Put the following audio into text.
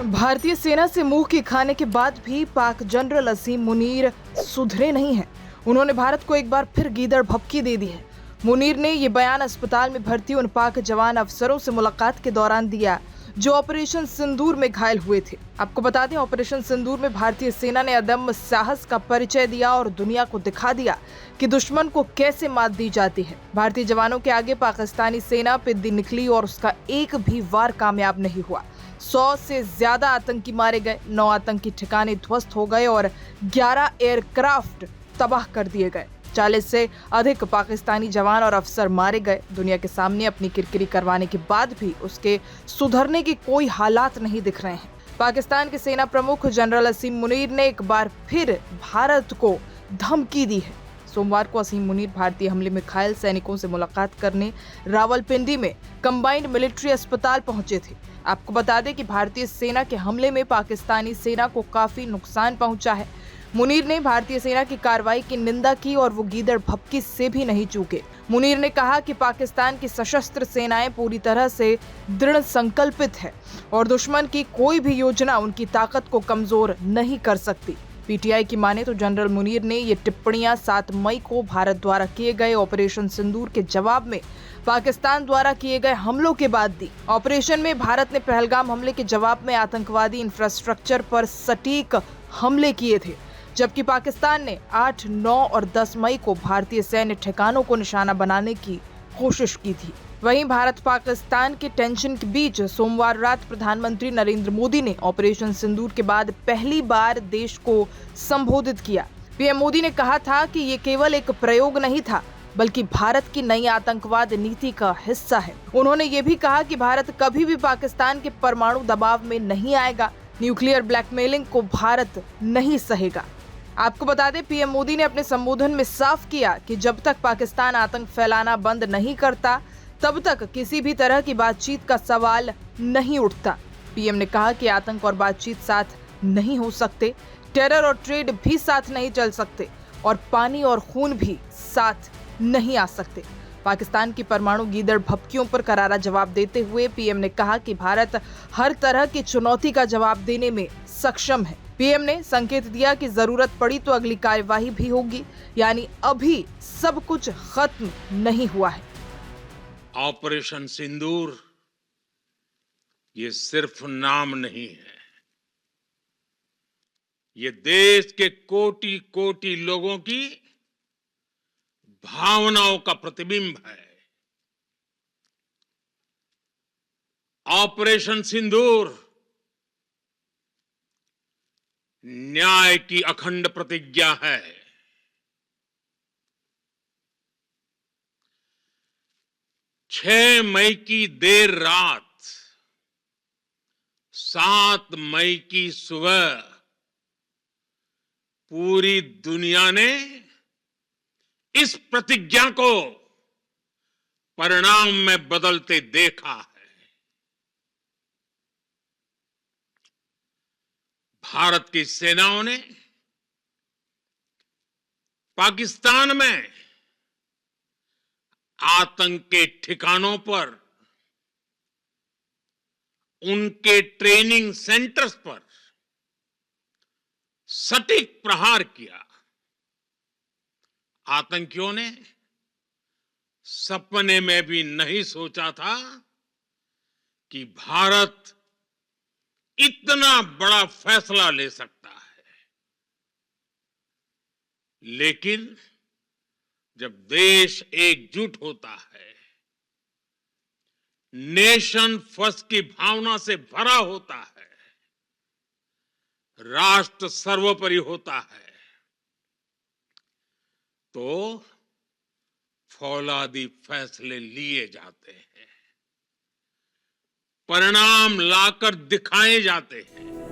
भारतीय सेना से मुंह की खाने के बाद भी पाक जनरल असीम मुनीर सुधरे नहीं हैं। उन्होंने भारत को एक बार फिर गीदड़ भभकी दे दी है। मुनीर ने ये बयान अस्पताल में भर्ती उन पाक जवान अफसरों से मुलाकात के दौरान दिया जो ऑपरेशन सिंदूर में घायल हुए थे। आपको बता दें, ऑपरेशन सिंदूर में भारतीय सेना ने अदम्य साहस का परिचय दिया और दुनिया को दिखा दिया कि दुश्मन को कैसे मात दी जाती है। भारतीय जवानों के आगे पाकिस्तानी सेना पिद्दी निकली और उसका एक भी वार कामयाब नहीं हुआ। 100 से ज्यादा आतंकी मारे गए, 9 आतंकी ठिकाने ध्वस्त हो गए और 11 एयरक्राफ्ट तबाह कर दिए गए। 40 से अधिक पाकिस्तानी जवान और अफसर मारे गए। दुनिया के सामने अपनी किरकिरी करवाने के बाद भी उसके सुधरने के कोई हालात नहीं दिख रहे हैं। पाकिस्तान के सेना प्रमुख जनरल असीम मुनीर ने एक बार फिर भारत को धमकी दी है। सोमवार को असीम मुनीर भारतीय हमले में घायल सैनिकों से मुलाकात करने रावलपिंडी में कंबाइंड मिलिट्री अस्पताल पहुंचे थे। आपको बता दें कि भारतीय सेना के हमले में पाकिस्तानी सेना को काफी नुकसान पहुंचा है। मुनीर ने भारतीय सेना की कार्रवाई की निंदा की और वो गीदड़ भभकी से भी नहीं चूके। मुनीर ने कहा कि पाकिस्तान की सशस्त्र सेनाएं पूरी तरह से दृढ़ संकल्पित है और दुश्मन की कोई भी योजना उनकी ताकत को कमजोर नहीं कर सकती। पीटीआई की माने तो जनरल मुनीर ने ये टिप्पणियां 7 मई को भारत द्वारा किए गए ऑपरेशन सिंदूर के जवाब में पाकिस्तान द्वारा किए गए हमलों के बाद दी। ऑपरेशन में भारत ने पहलगाम हमले के जवाब में आतंकवादी इंफ्रास्ट्रक्चर पर सटीक हमले किए थे, जबकि पाकिस्तान ने 8, 9 और 10 मई को भारतीय सैन्य ठिकानों को निशाना बनाने की कोशिश की थी। वहीं भारत पाकिस्तान के टेंशन के बीच सोमवार रात प्रधानमंत्री नरेंद्र मोदी ने ऑपरेशन सिंदूर के बाद पहली बार देश को संबोधित किया। पीएम मोदी ने कहा था कि ये केवल एक प्रयोग नहीं था, बल्कि भारत की नई आतंकवाद नीति का हिस्सा है। उन्होंने ये भी कहा कि भारत कभी भी पाकिस्तान के परमाणु दबाव में नहीं आएगा। न्यूक्लियर ब्लैकमेलिंग को भारत नहीं सहेगा। आपको बता दें, पीएम मोदी ने अपने संबोधन में साफ किया कि जब तक पाकिस्तान आतंक फैलाना बंद नहीं करता, तब तक किसी भी तरह की बातचीत का सवाल नहीं उठता। पीएम ने कहा कि आतंक और बातचीत साथ नहीं हो सकते, टेरर और ट्रेड भी साथ नहीं चल सकते और पानी और खून भी साथ नहीं आ सकते। पाकिस्तान की परमाणु गीदड़ भभकियों पर करारा जवाब देते हुए पीएम ने कहा कि भारत हर तरह की चुनौती का जवाब देने में सक्षम है। पीएम ने संकेत दिया कि जरूरत पड़ी तो अगली कार्यवाही भी होगी, यानी अभी सब कुछ खत्म नहीं हुआ है। ऑपरेशन सिंदूर ये सिर्फ नाम नहीं है, ये देश के कोटि कोटि लोगों की भावनाओं का प्रतिबिंब है। ऑपरेशन सिंदूर न्याय की अखंड प्रतिज्ञा है। 6 मई की देर रात, 7 मई की सुबह पूरी दुनिया ने इस प्रतिज्ञा को परिणाम में बदलते देखा है। भारत की सेनाओं ने पाकिस्तान में आतंक के ठिकानों पर, उनके ट्रेनिंग सेंटर्स पर सटीक प्रहार किया। आतंकियों ने सपने में भी नहीं सोचा था कि भारत इतना बड़ा फैसला ले सकता है। लेकिन जब देश एकजुट होता है, नेशन फर्स्ट की भावना से भरा होता है, राष्ट्र सर्वोपरि होता है, तो फौलादी फैसले लिए जाते हैं, परिणाम लाकर दिखाए जाते हैं।